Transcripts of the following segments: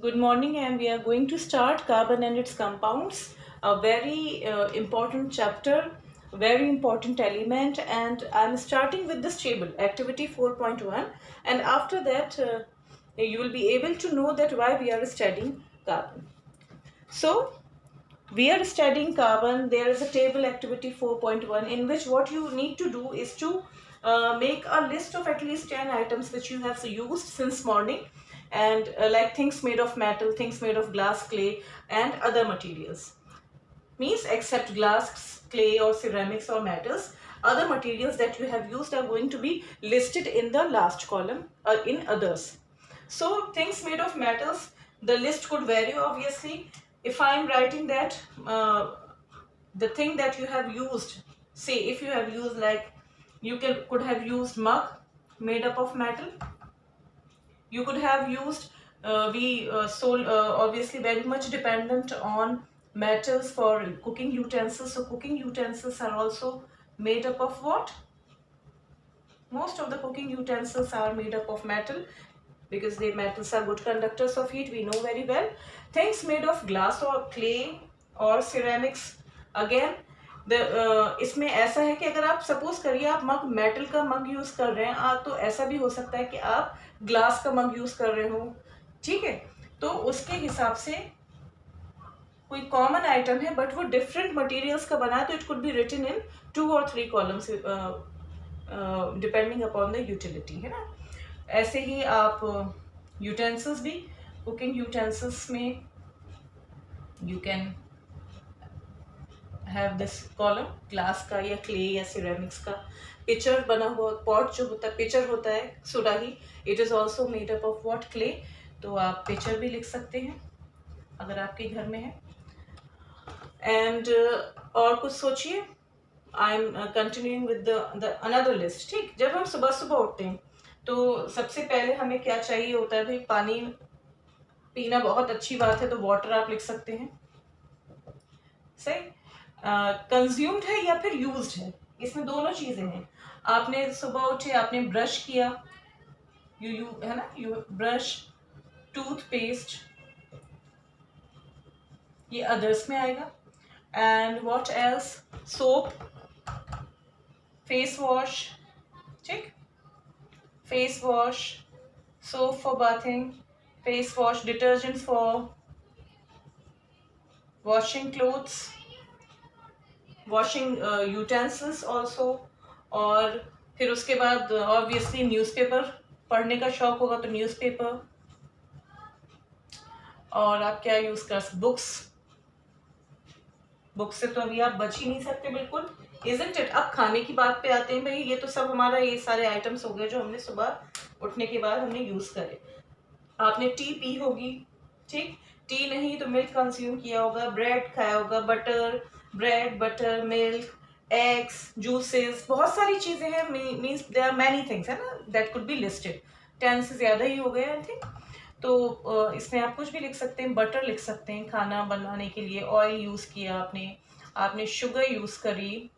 Good morning, and we are going to start carbon and its compounds, a very important chapter, very important element, and I'm starting with this table, activity 4.1, and after that, you will be able to know that why we are studying carbon. So, we are studying carbon. There is a table activity 4.1 in which what you need to do is to make a list of at least 10 items which you have used since morning, and like things made of metal, things made of glass, clay and other materials. Means except glass, clay or ceramics or metals, other materials that you have used are going to be listed in the last column in others. So things made of metals, the list could vary obviously. If I am writing that the thing that you have used, say if you have used, like you could have used mug made up of metal. You could have used we sold obviously very much dependent on metals for cooking utensils, so cooking utensils are also made up of what? Most of the cooking utensils are made up of metal because the metals are good conductors of heat, we know very well. Things made of glass or clay or ceramics, again इसमें ऐसा है कि अगर आप suppose करिए आप मग metal का मग use कर रहे हैं तो ऐसा भी हो सकता है कि आप ग्लास का मग यूज कर रहे हो, ठीक है। तो उसके हिसाब से कोई कॉमन आइटम है बट वो डिफरेंट मटेरियल्स का बना है तो it could be written in 2 और 3 columns depending upon the utility, है ना। ऐसे ही आप यूटेंसिल्स भी, कुकिंग यूटेंसिल्स में you can have this column glass का या क्ले या सिरेमिक्स का। पिचर बना हुआ पॉट जो होता है, पिचर होता है सुराही, it is also made up of what? Clay. तो आप पिचर भी लिख सकते हैं अगर आपके घर में है। एंड और कुछ सोचिए, I am continuing with the another list, ठीक। जब हम सुबह सुबह उठते हैं तो सबसे पहले हमें क्या चाहिए होता है? भाई पानी पीना बहुत अच्छी बात है, तो वाटर आप लिख सकते हैं, सही। कंज्यूम्ड है या फिर यूज्ड है, इसमें दोनों चीजें हैं। आपने सुबह उठे, आपने ब्रश किया, यू है ना, यू ब्रश, टूथपेस्ट, ये अदर्स में आएगा। And what else? Soap, face wash, ठीक, face wash, soap for bathing, face wash, detergent for washing clothes, washing utensils also। और फिर उसके बाद ऑब्वियसली न्यूज़पेपर, पढ़ने का शौक होगा तो न्यूज़पेपर। और आप क्या यूज़ कर सकते? बुक्स, बुक से तो अभी आप बच ही नहीं सकते बिल्कुल, इजंट इट। अब खाने की बात पे आते हैं भाई, ये तो सब हमारा ये सारे आइटम्स हो गए जो हमने सुबह उठने के बाद हमने यूज़ करे। आपने टी पी होगी, ठीक, टी नहीं तो मिल्क कंज्यूम किया होगा, ब्रेड खाया होगा, butter, bread, butter, milk, eggs, juices, बहुत सारी चीज़ें हैं। Means there are many things, है ना, दैट कुड बी लिस्टेड। 10 से ज़्यादा ही हो गए आई थिंक। तो इसमें आप कुछ भी लिख सकते हैं। बटर लिख सकते हैं, खाना बनाने के लिए ऑयल यूज़ किया आपने, आपने शुगर यूज़ करी,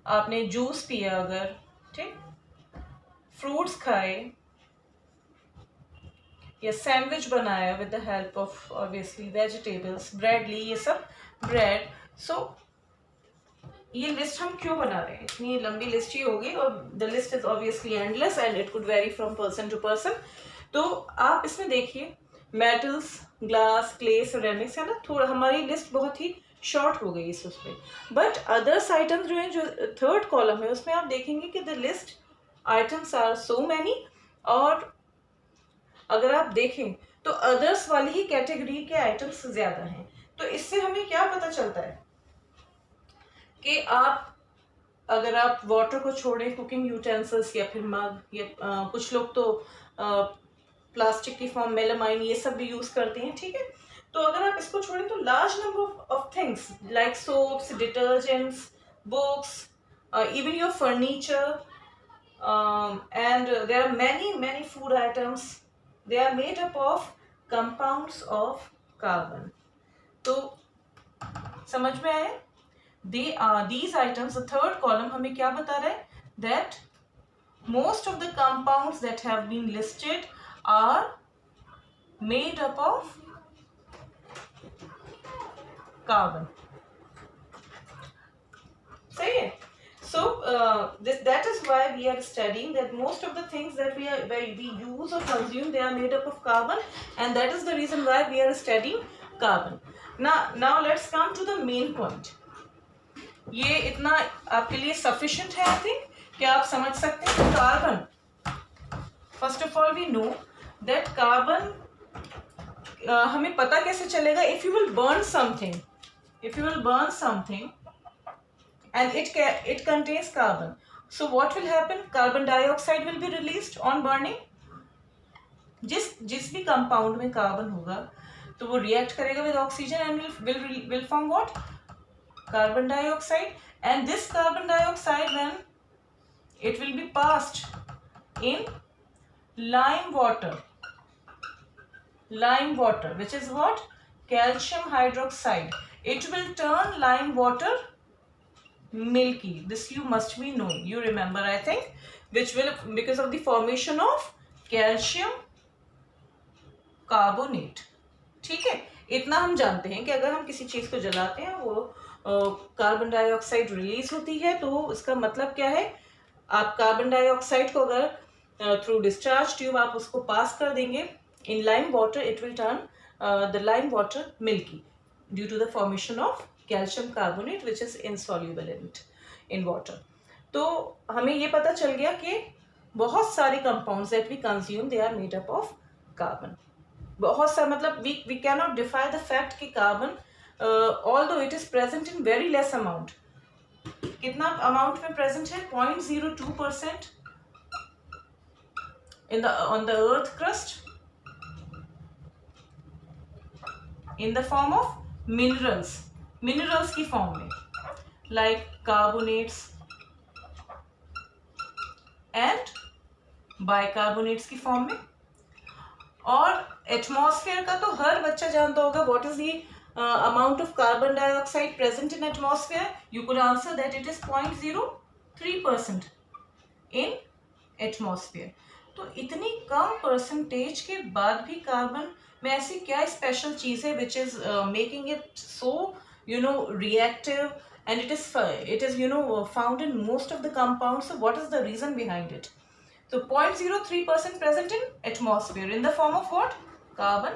आपने जूस पिया अगर, ठीक, फ्रूट्स खाए या सैंडविच बनाया with the help of obviously vegetables, bread ली, ये सब ब्रेड। सो ये लिस्ट हम क्यों बना रहे हैं? इतनी लंबी लिस्ट ही होगी और the list is obviously endless and it could vary from person to person. तो आप इसमें देखिए, मेटल्स, ग्लास, क्ले, सिरेमिक्स, है ना, थोड़ा हमारी लिस्ट बहुत ही शॉर्ट हो गई इस उसमें। बट अदर्स आइटम्स जो है, जो थर्ड कॉलम है, उसमें आप देखेंगे कि the list items are so many. और अगर आप देखें तो अदर्स वाली ही कैटेगरी के आइटम्स ज्यादा हैं। तो इससे हमें क्या पता चलता है कि आप, अगर आप वाटर को छोड़ें, कुकिंग यूटेंसिल्स या फिर मग या कुछ लोग तो प्लास्टिक की फॉर्म, मेलामाइन, ये सब भी यूज करते हैं, ठीक है। तो अगर आप इसको छोड़ें तो large number of things like soaps, detergents, books, even your furniture, and there are many food items, they are made up of compounds of carbon। तो समझ में आया? These items, the third column हमें क्या बता रहा है? That most of the compounds that have been listed are made up of carbon. सही है. So that is why we are studying that most of the things that we use or consume, they are made up of carbon, and that is the reason why we are studying carbon. Now let's come to the main point. ये इतना आपके लिए sufficient है, I think, कि आप समझ सकते हैं. Carbon, first of all we know that carbon, हमें पता कैसे चलेगा? If you will burn something and it contains carbon, so what will happen? Carbon dioxide will be released on burning. जिस भी कंपाउंड में कार्बन होगा तो वो रिएक्ट करेगा with oxygen and will form what? Carbon dioxide. And this carbon dioxide, when it will be passed in lime water, which is what? Calcium hydroxide. It will turn lime water milky. This you must be knowing. You remember, I think, which will, because of the formation of calcium carbonate. ठीक है, इतना हम जानते हैं कि अगर हम किसी चीज को जलाते हैं वो कार्बन डाइऑक्साइड रिलीज होती है, तो इसका मतलब क्या है? आप कार्बन डाइऑक्साइड को अगर थ्रू डिस्चार्ज ट्यूब आप उसको पास कर देंगे in lime water, it will turn the lime water milky due to the formation of calcium carbonate which is insoluble in water. तो हमें ये पता चल गया कि बहुत सारे compounds that we consume, they are made up of carbon. बहुत सा मतलब we can not defy the fact कि carbon although it is present in very less amount. कितना अमाउंट में प्रेजेंट है? 0.02% on the earth crust in the form of minerals की form में, like carbonates and bicarbonates की form में. और atmosphere का तो हर बच्चा जानता होगा. What is the amount of carbon dioxide present in atmosphere? You could answer that it is 0.03% in atmosphere. तो इतनी कम परसेंटेज के बाद भी कार्बन में ऐसी क्या स्पेशल चीज है which is making it so reactive, and it is found in most of the compounds. So what is the reason behind it? So 0.03% present in atmosphere in the form of what? Carbon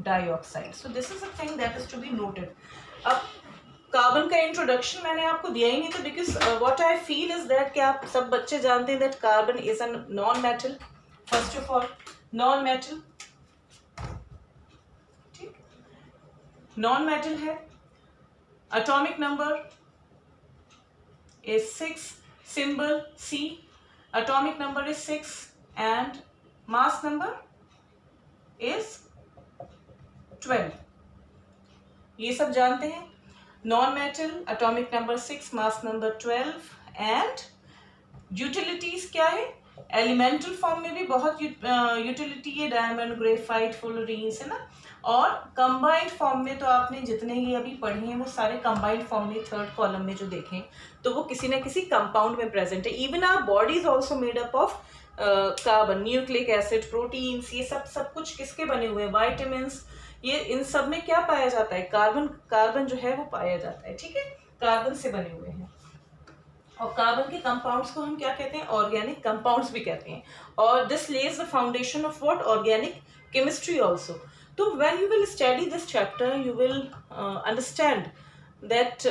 dioxide. So this is a thing that is to be noted. अब carbon का introduction मैंने आपको दिया ही नहीं था, because what I feel is that कि आप सब बच्चे जानते हैं that carbon is a non metal. First of all non metal, ठीक, नॉन मेटल है. Atomic number is 6, symbol C, atomic number is 6 and mass number is 12. ये सब जानते हैं. Non metal, atomic number 6, mass number 12, and utilities क्या है? Elemental form में भी बहुत यूटिलिटी है, डायमंड, ग्रेफाइट, फुलरीन्स, है ना. और कंबाइंड फॉर्म में तो आपने जितने ये अभी पढ़े हैं वो सारे कंबाइंड फॉर्म में, थर्ड कॉलम में जो देखें तो वो किसी ना किसी कंपाउंड में प्रेजेंट है. Even our body is also made up of carbon. Nucleic acid, proteins, ये सब कुछ किसके बने हुए हैं? वाइटामिन्स. ये इन सब में क्या पाया जाता है? कार्बन जो है वो पाया जाता है. ठीक है, कार्बन से बने हुए हैं. और कार्बन के कंपाउंड्स को हम क्या कहते हैं? ऑर्गेनिक कंपाउंड्स भी कहते हैं. और this Lay's the foundation of what? Organic chemistry also. So when you will study this chapter, you will understand that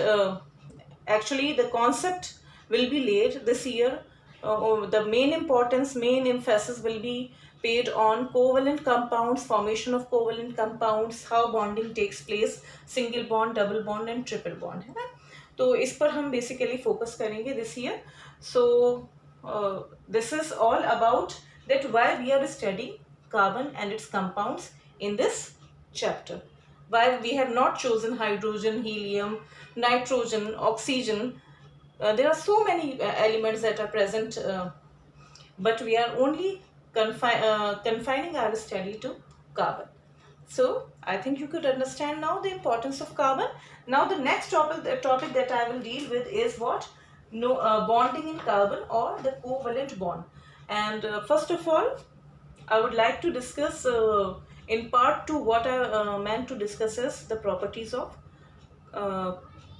actually the concept will be laid this year. The main emphasis will be paid on covalent compounds, formation of covalent compounds, how bonding takes place, single bond, double bond and triple bond, है ना. तो इस पर हम basically focus करेंगे this year. So this is all about that why we are studying carbon and its compounds in this chapter. Why we have not chosen hydrogen, helium, nitrogen, oxygen. There are so many elements that are present, but we are only confining our study to carbon. So I think you could understand now the importance of carbon. Now the next topic that I will deal with is what? Bonding in carbon or the covalent bond. And first of all, I would like to discuss In part 2, what I meant to discuss is the properties of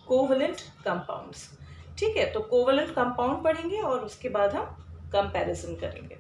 covalent compounds. ठीक है, तो covalent compound पढ़ेंगे और उसके बाद हम comparison करेंगे.